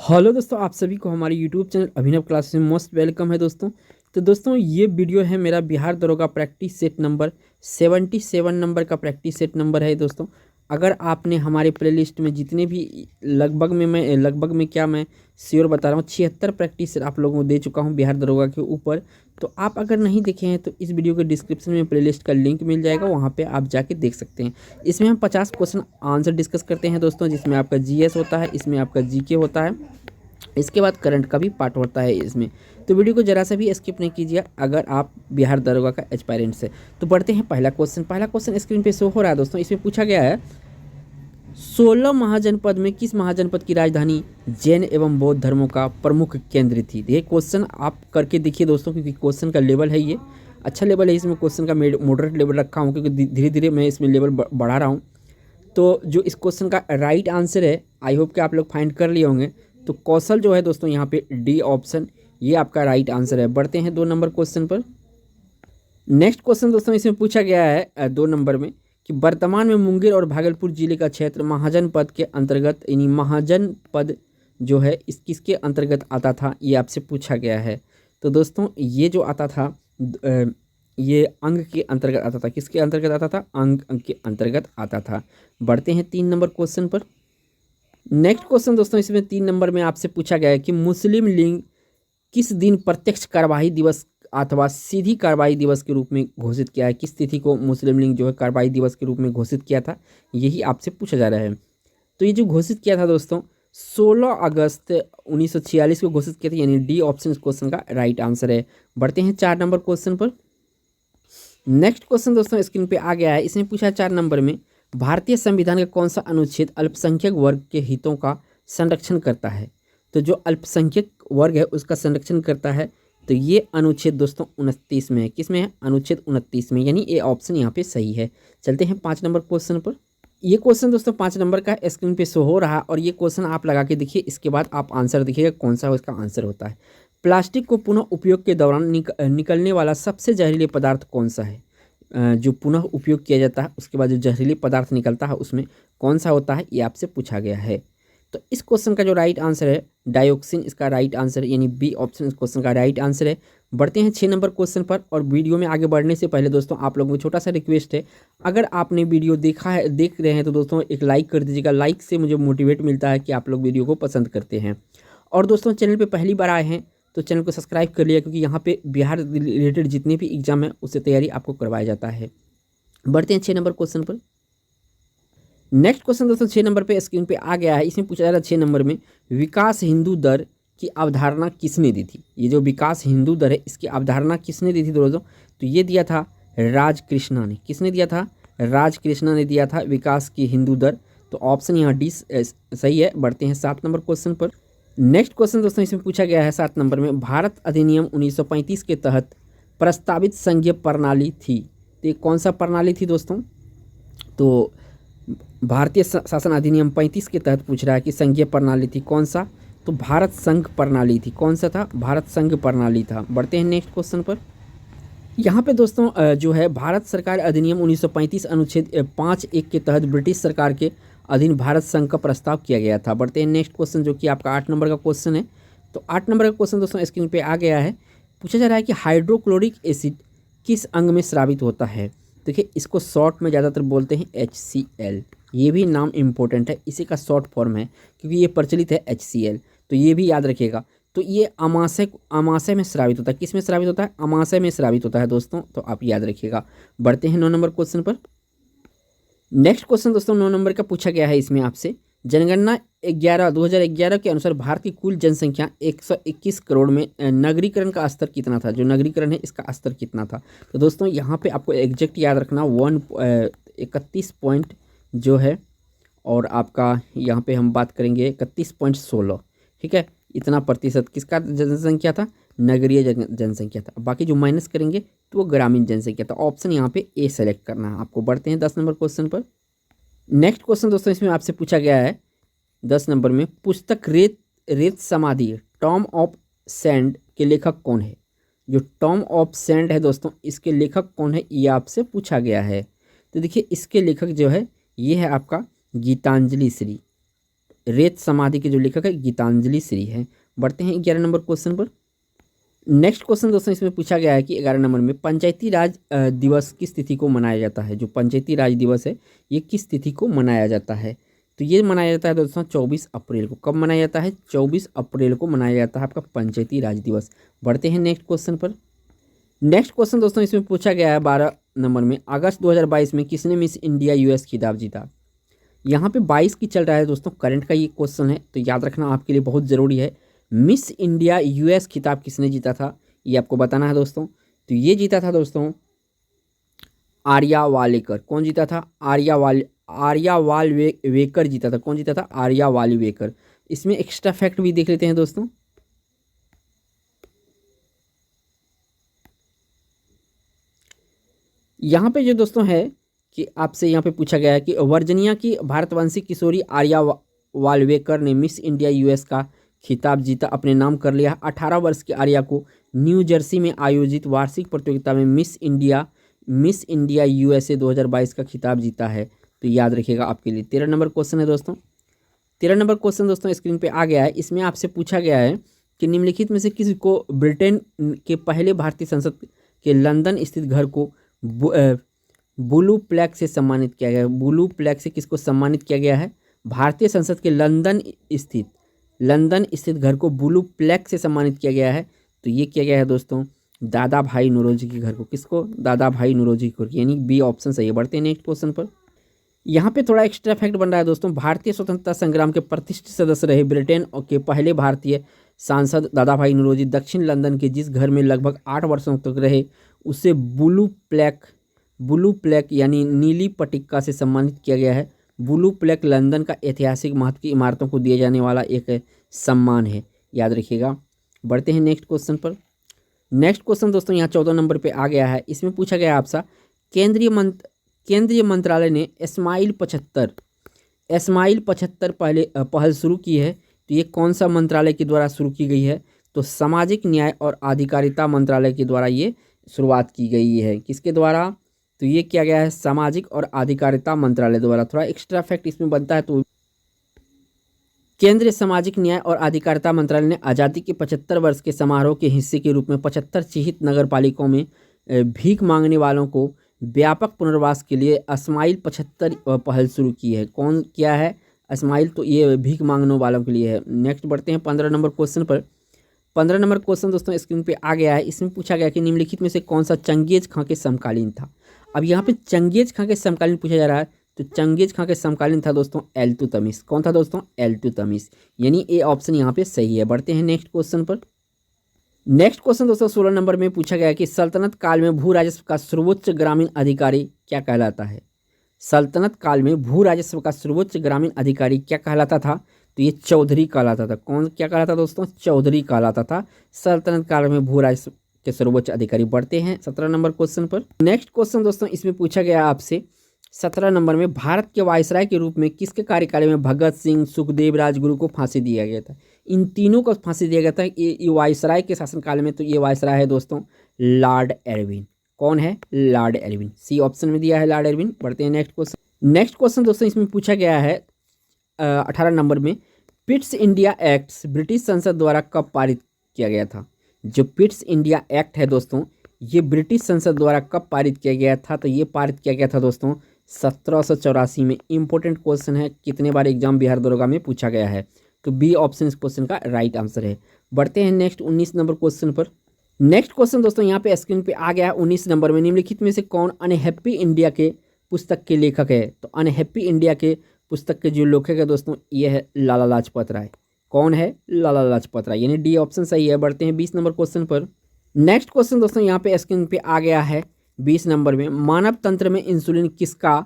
Hello दोस्तों, आप सभी को हमारे यूट्यूब चैनल अभिनव क्लासेस में मोस्ट वेलकम है दोस्तों। तो दोस्तों ये वीडियो है मेरा बिहार दरोगा प्रैक्टिस सेट नंबर 77 नंबर का प्रैक्टिस सेट नंबर है दोस्तों। अगर आपने हमारे प्लेलिस्ट में जितने भी लगभग में क्या मैं श्योर बता रहा हूँ 76 प्रैक्टिस सेट आप लोगों को दे चुका हूँ बिहार दरोगा के ऊपर। तो आप अगर नहीं देखे हैं तो इस वीडियो के डिस्क्रिप्शन में प्लेलिस्ट का लिंक मिल जाएगा, वहाँ पे आप जाके देख सकते हैं। इसमें हम 50 क्वेश्चन आंसर डिस्कस करते हैं दोस्तों, जिसमें आपका जीएस होता है, इसमें आपका जीके होता है, इसके बाद करंट का भी पार्ट होता है इसमें। तो वीडियो को जरा सा भी स्किप नहीं कीजिए अगर आप बिहार दरोगा का एस्पायरेंट्स है। तो बढ़ते हैं पहला क्वेश्चन स्क्रीन पे शो हो रहा है दोस्तों। इसमें पूछा गया है 16 महाजनपद में किस महाजनपद की राजधानी जैन एवं बौद्ध धर्मों का प्रमुख केंद्र थी। ये क्वेश्चन आप करके देखिए दोस्तों, क्योंकि क्वेश्चन का लेवल है ये अच्छा लेवल है। इसमें क्वेश्चन का मॉडरेट लेवल रखा हूँ क्योंकि धीरे धीरे मैं इसमें लेवल बढ़ा रहा हूँ। तो जो इस क्वेश्चन का राइट आंसर है, आई होप कि आप लोग फाइंड कर लिए होंगे। तो कौशल जो है दोस्तों यहाँ पे डी ऑप्शन ये आपका राइट आंसर है। बढ़ते हैं 2 नंबर क्वेश्चन पर। नेक्स्ट क्वेश्चन दोस्तों इसमें पूछा गया है 2 नंबर में कि वर्तमान में मुंगेर और भागलपुर जिले का क्षेत्र महाजनपद के अंतर्गत, यानी महाजनपद जो है इस किसके अंतर्गत आता था, ये आपसे पूछा गया है। तो दोस्तों ये जो आता था ये अंग के अंतर्गत आता था। किसके अंतर्गत आता था? अंग के अंतर्गत आता था। बढ़ते हैं 3 नंबर क्वेश्चन पर। नेक्स्ट क्वेश्चन दोस्तों इसमें 3 नंबर में आपसे पूछा गया है कि मुस्लिम लीग किस दिन प्रत्यक्ष कार्यवाही दिवस अथवा सीधी कार्रवाई दिवस के रूप में घोषित किया है। किस तिथि को मुस्लिम लीग जो है कार्रवाई दिवस के रूप में घोषित किया था, यही आपसे पूछा जा रहा है। तो ये जो घोषित किया था दोस्तों 16 अगस्त 1946 को घोषित किया था, यानी डी ऑप्शन इस क्वेश्चन का राइट आंसर है। बढ़ते हैं 4 नंबर क्वेश्चन पर। नेक्स्ट क्वेश्चन दोस्तों स्क्रीन पे आ गया है। इसमें पूछा 4 नंबर में भारतीय संविधान का कौन सा अनुच्छेद अल्पसंख्यक वर्ग के हितों का संरक्षण करता है। तो जो अल्पसंख्यक वर्ग है उसका संरक्षण करता है, तो ये अनुच्छेद दोस्तों 29 में है। किस में है? अनुच्छेद 29 में, यानी ए ऑप्शन यहाँ पे सही है। चलते हैं 5 नंबर क्वेश्चन पर। ये क्वेश्चन दोस्तों 5 नंबर का स्क्रीन पे शो हो रहा है और ये क्वेश्चन आप लगा के देखिए, इसके बाद आप आंसर देखिएगा कौन सा इसका आंसर होता है। प्लास्टिक को पुनः उपयोग के दौरान निकलने वाला सबसे जहरीले पदार्थ कौन सा है? जो पुनः उपयोग किया जाता है उसके बाद जो जहरीले पदार्थ निकलता है उसमें कौन सा होता है, ये आपसे पूछा गया है। तो इस क्वेश्चन का जो राइट आंसर है डायोक्सिन, इसका राइट आंसर यानी बी ऑप्शन इस क्वेश्चन का राइट आंसर है। बढ़ते हैं 6 नंबर क्वेश्चन पर। और वीडियो में आगे बढ़ने से पहले दोस्तों आप लोगों को छोटा सा रिक्वेस्ट है, अगर आपने वीडियो देख रहे हैं तो दोस्तों एक लाइक कर दीजिएगा। लाइक से मुझे मोटिवेट मिलता है कि आप लोग वीडियो को पसंद करते हैं। और दोस्तों चैनल पर पहली बार आए हैं तो चैनल को सब्सक्राइब कर लिया, क्योंकि यहाँ पे बिहार रिलेटेड जितने भी एग्जाम है उससे तैयारी आपको करवाया जाता है। बढ़ते हैं 6 नंबर क्वेश्चन पर। नेक्स्ट क्वेश्चन दोस्तों 6 नंबर पे स्क्रीन पे आ गया है। इसमें पूछा जा रहा है 6 नंबर में विकास हिंदू दर की अवधारणा किसने दी थी। ये जो विकास हिंदू दर है इसकी अवधारणा किसने दी थी दोस्तों? तो ये दिया था राजकृष्णा ने। किसने दिया था? राजकृष्णा ने दिया था विकास की हिंदू दर। तो ऑप्शन यहाँ डी सही है। बढ़ते हैं 7 नंबर क्वेश्चन पर। नेक्स्ट क्वेश्चन दोस्तों इसमें पूछा गया है 7 नंबर में भारत अधिनियम 1935 के तहत प्रस्तावित संघीय प्रणाली थी। तो ये कौन सा प्रणाली थी दोस्तों? तो भारतीय शासन अधिनियम 35 के तहत पूछ रहा है कि संघीय प्रणाली थी कौन सा? तो भारत संघ प्रणाली थी। कौन सा था? भारत संघ प्रणाली था। बढ़ते हैं नेक्स्ट क्वेश्चन पर। यहाँ पे दोस्तों जो है भारत सरकार अधिनियम 1935 अनुच्छेद 5(1) के तहत ब्रिटिश सरकार के अधीन भारत संघ का प्रस्ताव किया गया था। बढ़ते हैं नेक्स्ट क्वेश्चन जो कि आपका 8 नंबर का क्वेश्चन है। तो 8 नंबर का क्वेश्चन दोस्तों स्क्रीन पे आ गया है। पूछा जा रहा है कि हाइड्रोक्लोरिक एसिड किस अंग में स्रावित होता है। देखिए इसको शॉर्ट में ज़्यादातर बोलते हैं HCl। ये भी नाम इम्पोर्टेंट है, इसी का शॉर्ट फॉर्म है क्योंकि ये प्रचलित है HCl, तो ये भी याद रखिएगा। तो ये अमाशय में स्रावित होता है। किस में स्रावित होता है? अमाशय में स्रावित होता है दोस्तों, तो आप याद रखिएगा। बढ़ते हैं 9 नंबर क्वेश्चन पर। नेक्स्ट क्वेश्चन दोस्तों 9 नंबर का पूछा गया है। इसमें आपसे जनगणना 2011 के अनुसार भारत की कुल जनसंख्या 121 करोड़ में नगरीकरण का स्तर कितना था। जो नगरीकरण है इसका स्तर कितना था? तो दोस्तों यहाँ पे आपको एग्जैक्ट याद रखना 31 पॉइंट जो है, और आपका यहाँ पे हम बात करेंगे 31.16, ठीक है। इतना प्रतिशत किसका जनसंख्या था? नगरीय जनसंख्या था। बाकी जो माइनस करेंगे तो वो ग्रामीण जनसंख्या था। ऑप्शन यहाँ पे ए सेलेक्ट करना है आपको। बढ़ते हैं 10 नंबर क्वेश्चन पर। नेक्स्ट क्वेश्चन दोस्तों इसमें आपसे पूछा गया है 10 नंबर में पुस्तक रेत समाधि टॉम ऑफ सैंड के लेखक कौन है। जो टॉम ऑफ सैंड है दोस्तों इसके लेखक कौन है, ये आपसे पूछा गया है। तो देखिए इसके लेखक जो है ये है आपका गीतांजलि श्री। रेत समाधि के जो लेखक है गीतांजलि श्री है। बढ़ते हैं 11 नंबर क्वेश्चन पर। नेक्स्ट क्वेश्चन दोस्तों इसमें पूछा गया है कि 11 नंबर में पंचायती राज दिवस किस तिथि को मनाया जाता है। जो पंचायती राज दिवस है ये किस तिथि को मनाया जाता है। तो ये मनाया जाता है दोस्तों 24 अप्रैल को। कब मनाया जाता है? 24 अप्रैल को मनाया जाता है आपका पंचायती राज दिवस। बढ़ते हैं नेक्स्ट क्वेश्चन पर। नेक्स्ट क्वेश्चन दोस्तों इसमें पूछा गया है 12 नंबर में, अगस्त 2022 में किसने मिस इंडिया यूएस खिताब जीता। यहाँ पे 22 की चल रहा है दोस्तों, करंट का ये क्वेश्चन है तो याद रखना आपके लिए बहुत ज़रूरी है। मिस इंडिया यूएस खिताब किसने जीता था ये आपको बताना है दोस्तों। तो ये जीता था दोस्तों आर्या वालेकर। कौन जीता था? आर्या वालवेकर जीता था। कौन जीता था? आर्या वालवेकर। इसमें एक्स्ट्रा फैक्ट भी देख लेते हैं दोस्तों। यहाँ पे जो दोस्तों है कि आपसे यहाँ पे पूछा गया है कि वर्जीनिया की भारतवंशी किशोरी आर्या वालवेकर ने मिस इंडिया यूएस का खिताब जीता, अपने नाम कर लिया। 18 वर्ष की आर्या को न्यू जर्सी में आयोजित वार्षिक प्रतियोगिता में मिस इंडिया यूएसए 2022 का खिताब जीता है। तो याद रखिएगा आपके लिए 13 नंबर क्वेश्चन है दोस्तों। 13 नंबर क्वेश्चन दोस्तों स्क्रीन पे आ गया है। इसमें आपसे पूछा गया है कि निम्नलिखित में से किसी को ब्रिटेन के पहले भारतीय संसद के लंदन स्थित घर को ब्लू प्लैक से सम्मानित किया गया है। ब्लू प्लैक से किसको सम्मानित किया गया है? भारतीय संसद के लंदन स्थित घर को ब्लू प्लैक से सम्मानित किया गया है। तो ये किया गया है दोस्तों दादा भाई नौरोजी के घर को। किसको? दादा भाई नौरोजी को, यानी बी ऑप्शन सही है। बढ़ते हैं नेक्स्ट क्वेश्चन पर। यहाँ पे थोड़ा एक्स्ट्रा फैक्ट बन रहा है दोस्तों। भारतीय स्वतंत्रता संग्राम के प्रतिष्ठित सदस्य रहे ब्रिटेन के पहले भारतीय सांसद दादा भाई नौरोजी दक्षिण लंदन के जिस घर में लगभग 8 वर्षों तक रहे उसे ब्लू प्लैक यानी नीली पट्टिका से सम्मानित किया गया है। ब्लू प्लैक लंदन का ऐतिहासिक महत्व की इमारतों को दिया जाने वाला एक सम्मान है, याद रखिएगा। बढ़ते हैं नेक्स्ट क्वेश्चन पर। नेक्स्ट क्वेश्चन दोस्तों यहाँ 14 नंबर पे आ गया है। इसमें पूछा गया आपसे केंद्रीय मंत्रालय ने स्माइल 75 पहल शुरू की है। तो ये कौन सा मंत्रालय के द्वारा शुरू की गई है? तो सामाजिक न्याय और अधिकारिता मंत्रालय के द्वारा ये शुरुआत की गई है। किसके द्वारा? तो ये किया गया है सामाजिक और अधिकारिता मंत्रालय द्वारा। थोड़ा एक्स्ट्रा फैक्ट इसमें बनता है। तो केंद्रीय सामाजिक न्याय और अधिकारिता मंत्रालय ने आज़ादी के 75 वर्ष के समारोह के हिस्से के रूप में 75 चिह्नित नगर पालिकाओं में भीख मांगने वालों को व्यापक पुनर्वास के लिए स्माइल 75 पहल शुरू की है। कौन किया है? स्माइल, तो ये भीख मांगने वालों के लिए है। नेक्स्ट बढ़ते हैं 15 नंबर क्वेश्चन पर। 15 नंबर क्वेश्चन दोस्तों स्क्रीन पे आ गया है। इसमें पूछा गया कि निम्नलिखित में से कौन सा चंगेज खां के समकालीन था। अब यहाँ पे चंगेज खां के समकालीन पूछा जा रहा है। तो चंगेज खां के समकालीन था दोस्तों इल्तुतमिश। कौन था दोस्तों? इल्तुतमिश, यानी ए ऑप्शन यहाँ पे सही है। बढ़ते हैं नेक्स्ट क्वेश्चन पर। नेक्स्ट क्वेश्चन दोस्तों 16 नंबर में पूछा गया कि सल्तनत काल में भू राजस्व का सर्वोच्च ग्रामीण अधिकारी क्या कहलाता है। सल्तनत काल में भू राजस्व का सर्वोच्च ग्रामीण अधिकारी क्या कहलाता था? तो ये चौधरी कहलाता था। कौन क्या कहलाता दोस्तों? चौधरी कहलाता था सल्तनत काल में भू राजस्व के सर्वोच्च अधिकारी। बढ़ते हैं 17 नंबर क्वेश्चन पर। नेक्स्ट क्वेश्चन दोस्तों इसमें पूछा गया आपसे 17 नंबर में, भारत के वायसराय के रूप में किसके कार्यकाल में भगत सिंह, सुखदेव, राजगुरु को फांसी दिया गया था। इन तीनों को फांसी दिया गया था ये वायसराय के शासनकाल में। तो ये वायसराय है दोस्तों लॉर्ड एरविन। कौन है? Lord Irwin. सी ऑप्शन में दिया है लॉर्ड एरविन। बढ़ते हैं नेक्स्ट क्वेश्चन। नेक्स्ट क्वेश्चन दोस्तों इसमें पूछा गया है 18 नंबर में, पिट्स इंडिया एक्ट ब्रिटिश संसद द्वारा कब पारित किया गया था। जो पिट्स इंडिया एक्ट है दोस्तों ये ब्रिटिश संसद द्वारा कब पारित किया गया था। तो ये पारित किया गया था दोस्तों 1784 में। इंपॉर्टेंट क्वेश्चन है, कितने बार एग्जाम बिहार दरोगा में पूछा गया है। तो बी ऑप्शन इस क्वेश्चन का राइट आंसर है। बढ़ते हैं नेक्स्ट 19 नंबर क्वेश्चन पर। नेक्स्ट क्वेश्चन दोस्तों यहाँ पे स्क्रीन पे आ गया है 19 नंबर में, निम्नलिखित में से कौन अनहैप्पी इंडिया के पुस्तक के लेखक है। तो अनहैप्पी इंडिया के पुस्तक के जो लेखक है दोस्तों ये है लाला लाजपत राय। कौन है? लाला लाजपत राय, यानी डी ऑप्शन सही है। बढ़ते हैं 20 नंबर क्वेश्चन पर। नेक्स्ट क्वेश्चन दोस्तों यहाँ पे स्क्रीन पे आ गया है 20 नंबर में, मानव तंत्र में इंसुलिन किसका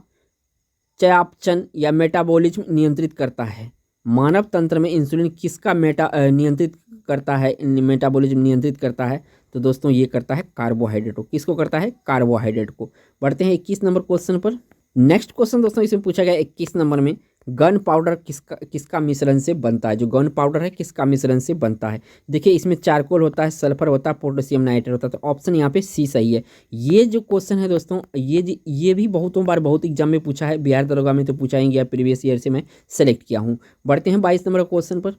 चयापचय या मेटाबॉलिज्म नियंत्रित करता है। मानव तंत्र में इंसुलिन किसका नियंत्रित करता है, मेटाबॉलिज्म नियंत्रित करता है। तो दोस्तों ये करता है कार्बोहाइड्रेट को। किसको करता है? कार्बोहाइड्रेट को। बढ़ते हैं 21 नंबर क्वेश्चन पर। नेक्स्ट क्वेश्चन दोस्तों इसमें पूछा गया 21 नंबर में, गन पाउडर किसका किसका मिश्रण से बनता है? जो गन पाउडर है किसका मिश्रण से बनता है? देखिए इसमें चारकोल होता है, सल्फर होता है, पोटेशियम नाइट्रेट होता है, तो ऑप्शन यहाँ पे सी सही है। ये जो क्वेश्चन है दोस्तों, ये भी बहुतों बार बहुत एग्जाम में पूछा है, बिहार दरोगा में तो पूछा ही गया, प्रीवियस ईयर से मैं सेलेक्ट किया हूँ। बढ़ते हैं 22 नंबर क्वेश्चन पर।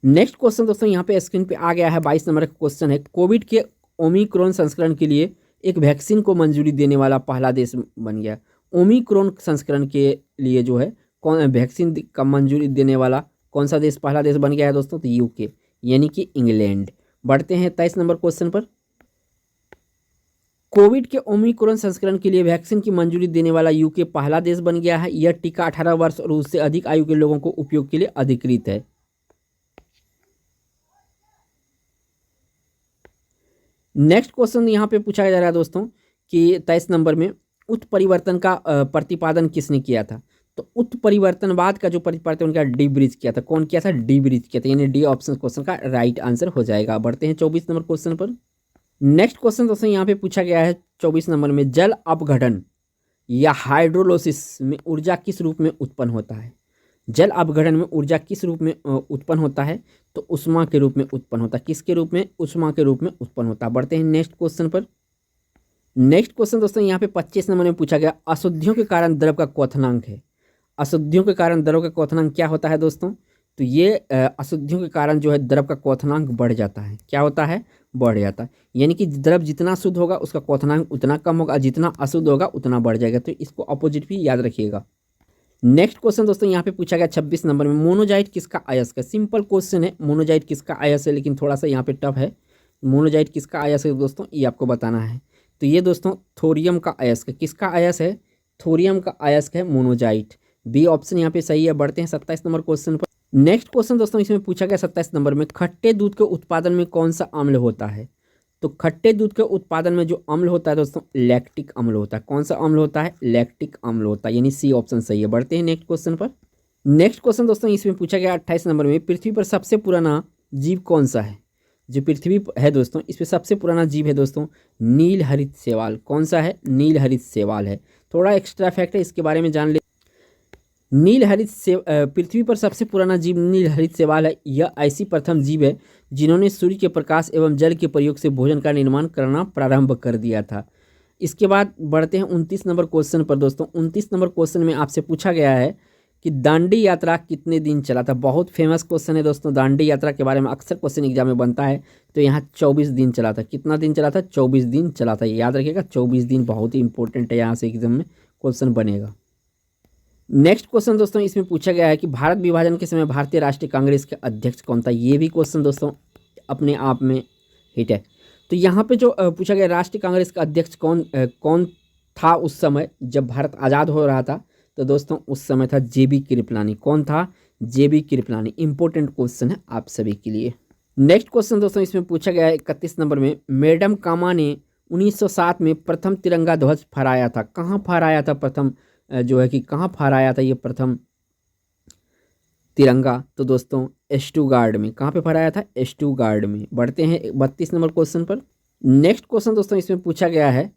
नेक्स्ट क्वेश्चन दोस्तों यहाँ पे स्क्रीन पे आ गया है, 22 नंबर का क्वेश्चन है, कोविड के ओमिक्रॉन संस्करण के लिए एक वैक्सीन को मंजूरी देने वाला पहला देश बन गया। ओमिक्रॉन संस्करण के लिए जो है कौन वैक्सीन का मंजूरी देने वाला कौन सा देश पहला देश बन गया है दोस्तों? तो यूके, यानी कि इंग्लैंड। बढ़ते हैं 23 नंबर क्वेश्चन पर। कोविड के ओमिक्रॉन संस्करण के लिए वैक्सीन की मंजूरी देने वाला यूके पहला देश बन गया है। यह टीका 18 वर्ष और उससे अधिक आयु के लोगों को उपयोग के लिए अधिकृत है। नेक्स्ट क्वेश्चन यहाँ पे पूछा जा रहा है दोस्तों कि 23 नंबर में उत्परिवर्तन का प्रतिपादन किसने किया था? तो उत्परिवर्तनवाद का जो प्रतिपादन उनका डी ब्रिज किया था। कौन किया था? डी ब्रिज किया था, यानी डी ऑप्शन क्वेश्चन का राइट आंसर हो जाएगा। बढ़ते हैं 24 नंबर क्वेश्चन पर। नेक्स्ट क्वेश्चन दोस्तों यहाँ पे पूछा गया है 24 नंबर में, जल अपघटन या हाइड्रोलोसिस में ऊर्जा किस रूप में उत्पन्न होता है? जल अपघटन में ऊर्जा किस रूप में उत्पन्न होता है? तो उष्मा के रूप में उत्पन्न होता है। किसके रूप में? उष्मा के रूप में उत्पन्न होता है। बढ़ते हैं नेक्स्ट क्वेश्चन पर। नेक्स्ट क्वेश्चन दोस्तों यहाँ पे 25 नंबर में पूछा गया, अशुद्धियों के कारण द्रव का क्वथनांक है। अशुद्धियों के कारण द्रव का क्वथनांक क्या होता है दोस्तों? तो ये अशुद्धियों के कारण जो है द्रव का क्वथनांक बढ़ जाता है। क्या होता है? बढ़ जाता है, यानी कि द्रव जितना शुद्ध होगा उसका क्वथनांक उतना कम होगा, जितना अशुद्ध होगा उतना बढ़ जाएगा। तो इसको अपोजिट भी याद रखिएगा। नेक्स्ट क्वेश्चन दोस्तों यहाँ पे पूछा गया 26 नंबर में, मोनोजाइट किसका अयस्क है? सिंपल क्वेश्चन है, मोनोजाइट किसका अयस्क है, लेकिन थोड़ा सा यहाँ पे टफ है। मोनोजाइट किसका अयस्क है दोस्तों, ये आपको बताना है। तो ये दोस्तों थोरियम का अयस्क है। किसका अयस्क है? थोरियम का अयस्क है मोनोजाइट। बी ऑप्शन यहाँ पे सही है। बढ़ते हैं 27 नंबर क्वेश्चन पर। नेक्स्ट क्वेश्चन दोस्तों इसमें पूछा गया 27 नंबर में, खट्टे दूध के उत्पादन में कौन सा अम्ल होता है? तो खट्टे दूध के उत्पादन में जो अम्ल होता है दोस्तों, लैक्टिक अम्ल होता है। कौन सा अम्ल होता है? लैक्टिक अम्ल होता है, यानी सी ऑप्शन सही है। बढ़ते हैं नेक्स्ट क्वेश्चन पर। नेक्स्ट क्वेश्चन दोस्तों इसमें पूछा गया 28 नंबर में, पृथ्वी पर सबसे पुराना जीव कौन सा है? जो पृथ्वी है दोस्तों इस पर सबसे पुराना जीव है दोस्तों नील हरित शैवाल। कौन सा है? नील हरित शैवाल है। थोड़ा एक्स्ट्रा फैक्ट है, इसके बारे में जान ले। नील हरित से पृथ्वी पर सबसे पुराना जीव नील हरित शैवाल है। यह ऐसी प्रथम जीव है जिन्होंने सूर्य के प्रकाश एवं जल के प्रयोग से भोजन का निर्माण करना प्रारंभ कर दिया था। इसके बाद बढ़ते हैं 29 नंबर क्वेश्चन पर दोस्तों। 29 नंबर क्वेश्चन में आपसे पूछा गया है कि दांडी यात्रा कितने दिन चला था? बहुत फेमस क्वेश्चन है दोस्तों, दांडी यात्रा के बारे में अक्सर क्वेश्चन एग्जाम में बनता है। तो यहाँ 24 दिन चला था। कितना दिन चला था? 24 दिन चला था, याद रखिएगा 24 दिन बहुत ही इंपॉर्टेंट है, यहाँ से एग्जाम में क्वेश्चन बनेगा। नेक्स्ट क्वेश्चन दोस्तों इसमें पूछा गया है कि भारत विभाजन के समय भारतीय राष्ट्रीय कांग्रेस के अध्यक्ष कौन था? ये भी क्वेश्चन दोस्तों अपने आप में हिट है। तो यहाँ पे जो पूछा गया राष्ट्रीय कांग्रेस का अध्यक्ष कौन था उस समय जब भारत आज़ाद हो रहा था? तो दोस्तों उस समय था जेबी कृपलानी। कौन था? जेबी कृपलानी। इंपॉर्टेंट क्वेश्चन है आप सभी के लिए। नेक्स्ट क्वेश्चन दोस्तों इसमें पूछा गया है 31 नंबर में, मैडम कामा ने 1907 में प्रथम तिरंगा ध्वज फहराया था। कहाँ फहराया था प्रथम जो है कि कहाँ फहराया था ये प्रथम तिरंगा? तो दोस्तों स्टुटगार्ट में। कहाँ पे फहराया था? स्टुटगार्ट में। बढ़ते हैं 32 नंबर क्वेश्चन पर। नेक्स्ट क्वेश्चन दोस्तों इसमें पूछा गया है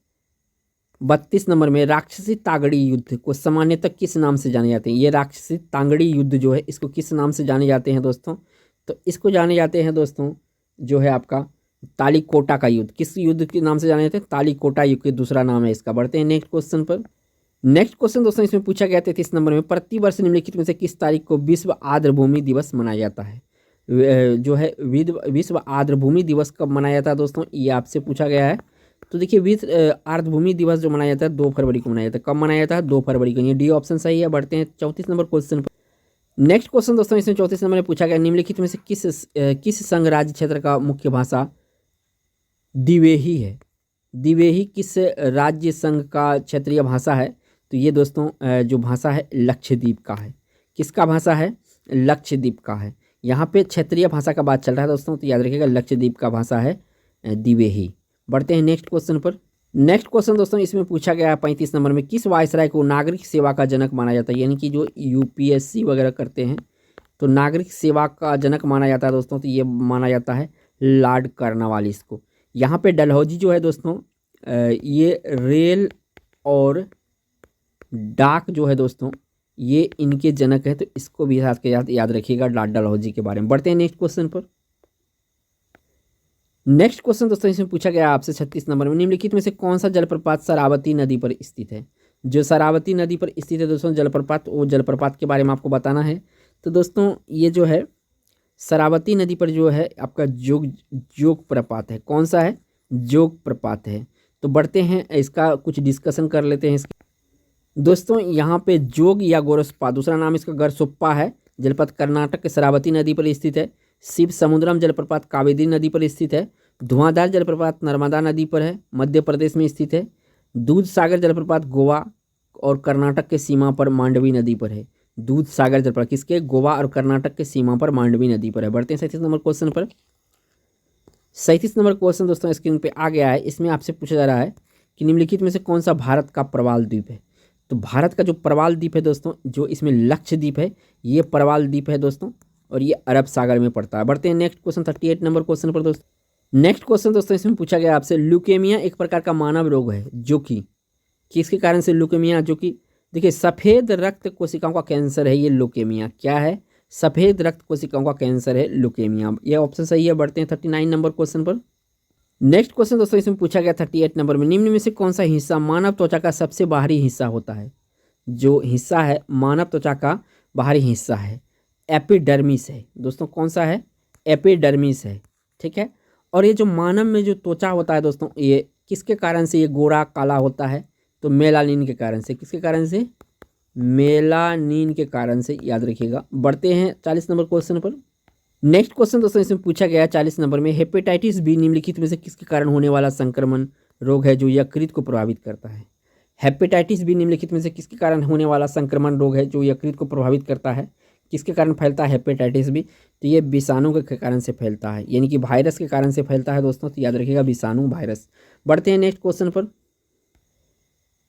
32 नंबर में, राक्षसी तांगड़ी युद्ध को सामान्यतः किस नाम से जाने जाते हैं? ये राक्षसी तांगड़ी युद्ध जो है इसको किस नाम से जाने जाते हैं दोस्तों? तो इसको जाने जाते हैं दोस्तों जो है आपका तालीकोटा का युद्ध। किस युद्ध के नाम से जाने जाते हैं? तालीकोटा युद्ध के दूसरा नाम है इसका। बढ़ते हैं नेक्स्ट क्वेश्चन पर। नेक्स्ट क्वेश्चन दोस्तों इसमें पूछा गया 33 नंबर में, प्रतिवर्ष निम्नलिखित में से किस तारीख को विश्व आर्द्रभूमि दिवस मनाया जाता है? जो है विश्व आर्द्रभूमि दिवस कब मनाया जाता है दोस्तों? ये आपसे पूछा गया है। तो देखिए विश्व आर्द्रभूमि दिवस जो मनाया जाता है 2 फरवरी को मनाया जाता है। कब मनाया जाता है? 2 फरवरी को। ये डी ऑप्शन सही है। बढ़ते हैं 34 नंबर क्वेश्चन पर। नेक्स्ट क्वेश्चन दोस्तों इसमें 34 नंबर में पूछा गया, निम्नलिखित में से किस संघ राज्य क्षेत्र का मुख्य भाषा दिवेही है? दिवेही किस राज्य संघ का क्षेत्रीय भाषा है? तो ये दोस्तों जो भाषा है लक्षद्वीप का है। किसका भाषा है? लक्षद्वीप का है। यहाँ पे क्षेत्रीय भाषा का बात चल रहा है दोस्तों, तो याद रखिएगा लक्षद्वीप का भाषा है दिवेही। बढ़ते हैं नेक्स्ट क्वेश्चन पर। नेक्स्ट क्वेश्चन दोस्तों इसमें पूछा गया है 35 नंबर में, किस वायसराय को नागरिक सेवा का जनक माना जाता है? यानी कि जो यूपीएससी वगैरह करते हैं तो नागरिक सेवा का जनक माना जाता है दोस्तों। तो ये माना जाता है लॉर्ड कर्नवालिस को। यहाँ पे डलहौजी जो है दोस्तों ये रेल और डाक जो है दोस्तों ये इनके जनक है, तो इसको भी साथ के याद रखिएगा डलहौजी के बारे में। बढ़ते हैं नेक्स्ट क्वेश्चन पर। नेक्स्ट क्वेश्चन दोस्तों इसमें पूछा गया आपसे 36 नंबर में, निम्नलिखित में से कौन सा जलप्रपात शरावती नदी पर स्थित है। जो शरावती नदी पर स्थित है दोस्तों जलप्रपात, वो जलप्रपात के बारे में आपको बताना है। तो दोस्तों ये जो है शरावती नदी पर जो है आपका जोग प्रपात है। कौन सा है? जोग प्रपात है। तो बढ़ते हैं इसका कुछ डिस्कशन कर लेते हैं। दोस्तों यहाँ पे जोग या गोरसपा, दूसरा नाम इसका गरसोप्पा है, जलप्रपात कर्नाटक के शरावती नदी पर स्थित है। शिव समुद्रम जलप्रपात कावेरी नदी पर स्थित है। धुआंधार जलप्रपात नर्मदा नदी पर है, मध्य प्रदेश में स्थित है। दूध सागर जलप्रपात गोवा और कर्नाटक के सीमा पर मांडवी नदी पर है। दूध सागर जलप्रपात किसके? गोवा और कर्नाटक के सीमा पर मांडवी नदी पर है। बढ़ते हैं 37 नंबर क्वेश्चन पर। 37 नंबर क्वेश्चन दोस्तों स्क्रीन पे आ गया है। इसमें आपसे पूछा जा रहा है कि निम्नलिखित में से कौन सा भारत का प्रवाल द्वीप है। तो भारत का जो प्रवाल द्वीप है दोस्तों, जो इसमें लक्षद्वीप है, ये प्रवाल द्वीप है दोस्तों, और ये अरब सागर में पड़ता है। बढ़ते हैं नेक्स्ट क्वेश्चन 38 नंबर क्वेश्चन पर दोस्तों। नेक्स्ट क्वेश्चन दोस्तों इसमें पूछा गया आपसे, ल्यूकेमिया एक प्रकार का मानव रोग है जो कि किसके कारण से ल्यूकेमिया, जो कि देखिए सफ़ेद रक्त कोशिकाओं का कैंसर है ये ल्यूकेमिया। क्या है? सफ़ेद रक्त कोशिकाओं का कैंसर है ल्यूकेमिया। ये ऑप्शन सही है। बढ़ते हैं 39 नंबर क्वेश्चन पर। नेक्स्ट क्वेश्चन दोस्तों इसमें पूछा गया 38 नंबर में, निम्न में से कौन सा हिस्सा मानव त्वचा का सबसे बाहरी हिस्सा होता है। जो हिस्सा है मानव त्वचा का बाहरी हिस्सा है एपिडर्मिस है दोस्तों। कौन सा है? एपिडर्मिस है। ठीक है। और ये जो मानव में जो त्वचा होता है दोस्तों, ये किसके कारण से ये गोरा काला होता है? तो मेलानिन के कारण से। किसके कारण से? मेलानिन के कारण से, याद रखिएगा। बढ़ते हैं 40 नंबर क्वेश्चन पर। नेक्स्ट क्वेश्चन दोस्तों इसमें पूछा गया है 40 नंबर में, हेपेटाइटिस बी निम्नलिखित में से किसके कारण होने वाला संक्रमण रोग है जो यकृत को प्रभावित करता है। हेपेटाइटिस बी निम्नलिखित में से किसके कारण होने वाला संक्रमण रोग है जो यकृत को प्रभावित करता है। किसके कारण फैलता है हेपेटाइटिस बी? तो ये विषाणु के कारण से फैलता है, यानी कि वायरस के कारण से फैलता है दोस्तों। तो याद रखिएगा विषाणु, वायरस। बढ़ते हैं नेक्स्ट क्वेश्चन पर।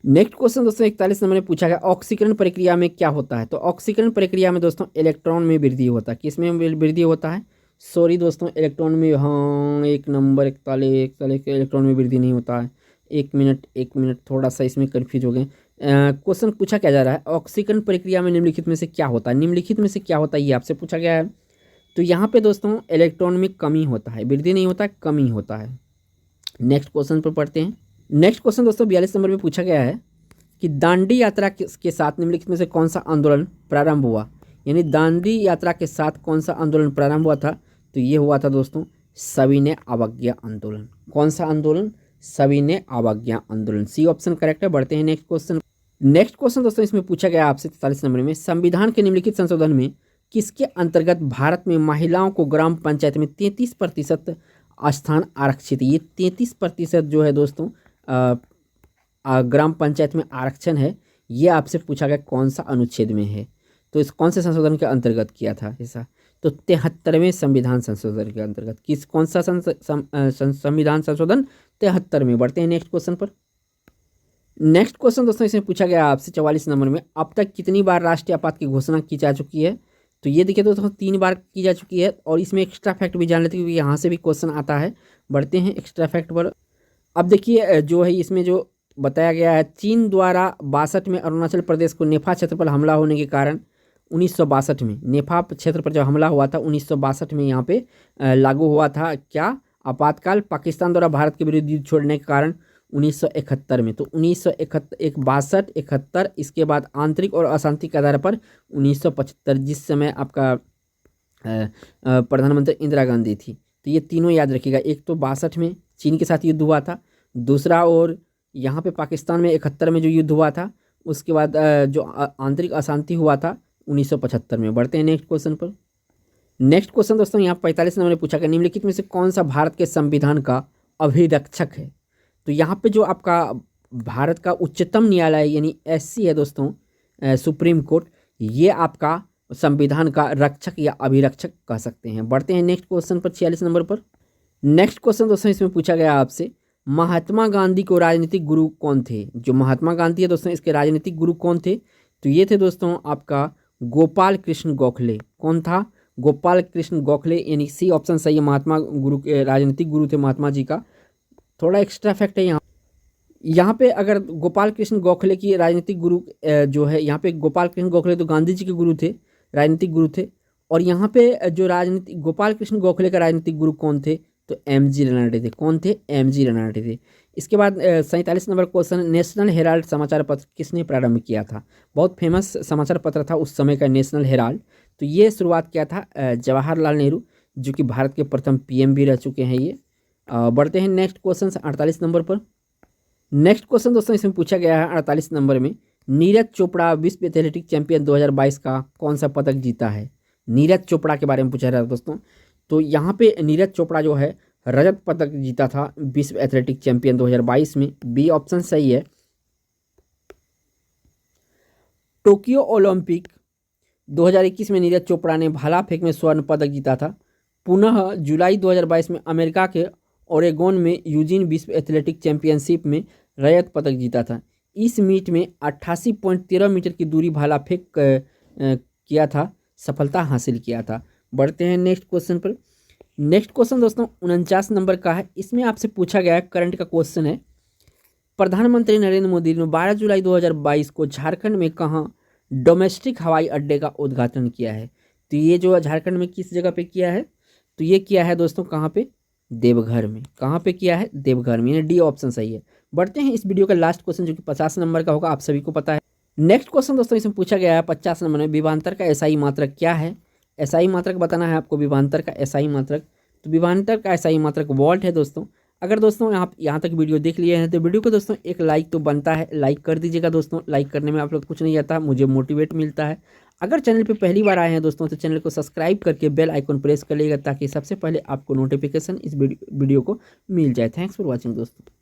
नेक्स्ट क्वेश्चन दोस्तों 41 नंबर में पूछा गया, ऑक्सीकरण प्रक्रिया में क्या होता है। तो ऑक्सीकरण प्रक्रिया में दोस्तों इलेक्ट्रॉन में वृद्धि होता है। किस में वृद्धि होता है? सॉरी दोस्तों, इलेक्ट्रॉन में। हाँ, 1 नंबर 41 के इलेक्ट्रॉन में वृद्धि नहीं होता है। एक मिनट थोड़ा सा इसमें कन्फ्यूज हो गए। क्वेश्चन पूछा क्या जा रहा है, ऑक्सीकरण प्रक्रिया में निम्नलिखित में से क्या होता है। निम्नलिखित में से क्या होता है ये आपसे पूछा गया है। तो यहाँ पे दोस्तों इलेक्ट्रॉन में कमी होता है, वृद्धि नहीं होता है, कमी होता है। नेक्स्ट क्वेश्चन पर पढ़ते हैं। नेक्स्ट क्वेश्चन दोस्तों 42 नंबर में पूछा गया है कि दांडी यात्रा के साथ निम्नलिखित में से कौन सा आंदोलन प्रारंभ हुआ। यानी दांडी यात्रा के साथ कौन सा आंदोलन प्रारंभ हुआ था। तो ये हुआ था दोस्तों सविनय अवज्ञा आंदोलन। कौन सा आंदोलन? सविनय अवज्ञा आंदोलन। सी ऑप्शन करेक्ट है। बढ़ते हैं नेक्स्ट क्वेश्चन। नेक्स्ट क्वेश्चन दोस्तों इसमें पूछा गया आपसे 43 नंबर में, संविधान के निम्नलिखित संशोधन में किसके अंतर्गत भारत में महिलाओं को ग्राम पंचायत में 33% स्थान आरक्षित। ये 33% जो है दोस्तों ग्राम पंचायत में आरक्षण है, ये आपसे पूछा गया कौन सा अनुच्छेद में है। तो इस कौन से संशोधन के अंतर्गत किया था ऐसा? तो 73वें संविधान संशोधन के अंतर्गत। किस कौन सा संविधान संशोधन? 73 में। बढ़ते हैं नेक्स्ट क्वेश्चन पर। नेक्स्ट क्वेश्चन दोस्तों इसमें पूछा गया आपसे 44 नंबर में, अब तक कितनी बार राष्ट्रीय आपात की घोषणा की जा चुकी है। तो ये देखिए दोस्तों 3 बार की जा चुकी है। और इसमें एक्स्ट्रा फैक्ट भी जान लेते हैं क्योंकि यहाँ से भी क्वेश्चन आता है। बढ़ते हैं एक्स्ट्रा फैक्ट पर। अब देखिए जो है इसमें जो बताया गया है, चीन द्वारा 62 में अरुणाचल प्रदेश को नेफा क्षेत्र पर हमला होने के कारण 1962 में नेफा क्षेत्र पर जब हमला हुआ था 1962 में यहाँ पे लागू हुआ था क्या? आपातकाल। पाकिस्तान द्वारा भारत के विरुद्ध युद्ध छोड़ने के कारण 1971 में। तो 1961, 71, इसके बाद आंतरिक और अशांति के आधार पर 1975, जिस समय आपका प्रधानमंत्री इंदिरा गांधी थी। तो ये तीनों याद रखिएगा। एक तो 62 में चीन के साथ युद्ध हुआ था, दूसरा और यहाँ पे पाकिस्तान में 71 में जो युद्ध हुआ था, उसके बाद जो आंतरिक अशांति हुआ था 1975 में। बढ़ते हैं नेक्स्ट क्वेश्चन पर। नेक्स्ट क्वेश्चन दोस्तों यहाँ 45 नंबर में पूछा गया, निम्नलिखित में से कौन सा भारत के संविधान का अभिरक्षक है। तो यहाँ पे जो आपका भारत का उच्चतम न्यायालय यानी SC है दोस्तों, सुप्रीम कोर्ट, ये आपका संविधान का रक्षक या अभिरक्षक कह सकते हैं। बढ़ते हैं नेक्स्ट क्वेश्चन पर 46 नंबर पर। नेक्स्ट क्वेश्चन दोस्तों इसमें पूछा गया आपसे, महात्मा गांधी को राजनीतिक गुरु कौन थे। जो महात्मा गांधी है दोस्तों इसके राजनीतिक गुरु कौन थे। तो ये थे दोस्तों आपका गोपाल कृष्ण गोखले। कौन था? गोपाल कृष्ण गोखले, यानी सी ऑप्शन सही है। महात्मा गुरु के राजनीतिक गुरु थे महात्मा जी का। थोड़ा एक्स्ट्रा फैक्ट है यहाँ, यहाँ पे अगर गोपाल कृष्ण गोखले की राजनीतिक गुरु जो है, यहाँ पे गोपाल कृष्ण गोखले तो गांधी जी के गुरु थे, राजनीतिक गुरु थे। और यहाँ पे जो राजनीतिक गोपाल कृष्ण गोखले का राजनीतिक गुरु कौन थे, तो एमजी रनाडे थे। कौन थे, एमजी रनाडे थे। इसके बाद 47 नंबर क्वेश्चन, नेशनल हेराल्ड समाचार पत्र किसने प्रारंभ किया था। बहुत फेमस समाचार पत्र था उस समय का नेशनल हेराल्ड। तो ये शुरुआत किया था जवाहरलाल नेहरू, जो कि भारत के प्रथम पीएम भी रह चुके हैं ये। बढ़ते हैं नेक्स्ट क्वेश्चन 48 नंबर पर। नेक्स्ट क्वेश्चन दोस्तों इसमें पूछा गया है 48 नंबर में, नीरज चोपड़ा विश्व एथलेटिक चैंपियन 2022 का कौन सा पदक जीता है। नीरज चोपड़ा के बारे में पूछा रहा है दोस्तों। तो यहाँ पे नीरज चोपड़ा जो है रजत पदक जीता था विश्व एथलेटिक चैंपियन 2022 में। बी ऑप्शन सही है। टोक्यो ओलंपिक 2021 में नीरज चोपड़ा ने भाला फेंक में स्वर्ण पदक जीता था। पुनः जुलाई 2022 में अमेरिका के ओरेगोन में यूजीन विश्व एथलेटिक चैंपियनशिप में रजत पदक जीता था। इस मीट में 88.13 मीटर की दूरी भाला फेंक किया था, सफलता हासिल किया था। बढ़ते हैं नेक्स्ट क्वेश्चन पर। नेक्स्ट क्वेश्चन दोस्तों 49 नंबर का है। इसमें आपसे पूछा गया है, करंट का क्वेश्चन है, प्रधानमंत्री नरेंद्र मोदी ने 12 जुलाई 2022 को झारखंड में कहाँ डोमेस्टिक हवाई अड्डे का उद्घाटन किया है। तो ये जो झारखंड में किस जगह पे किया है, तो ये किया है दोस्तों कहाँ पे, देवघर में। कहाँ पे किया है, देवघर में। डी ऑप्शन सही है। बढ़ते हैं इस वीडियो का लास्ट क्वेश्चन जो कि 50 नंबर का होगा, आप सभी को पता है। नेक्स्ट क्वेश्चन दोस्तों इसमें पूछा गया है 50 नंबर में, विभवांतर का एसआई मात्रक क्या है। एसआई मात्रक बताना है आपको, विभवांतर का एसआई मात्रक। तो विभवांतर का एसआई मात्रक वोल्ट है दोस्तों। अगर दोस्तों आप यहाँ तक वीडियो देख लिए हैं तो वीडियो को दोस्तों एक लाइक तो बनता है, लाइक कर दीजिएगा दोस्तों। लाइक करने में आप लोग कुछ नहीं जाता, मुझे मोटिवेट मिलता है। अगर चैनल पे पहली बार आए हैं दोस्तों तो चैनल को सब्सक्राइब करके बेल आइकन प्रेस कर लीजिएगा, ताकि सबसे पहले आपको नोटिफिकेशन इस वीडियो को मिल जाए। थैंक्स फॉर वॉचिंग दोस्तों।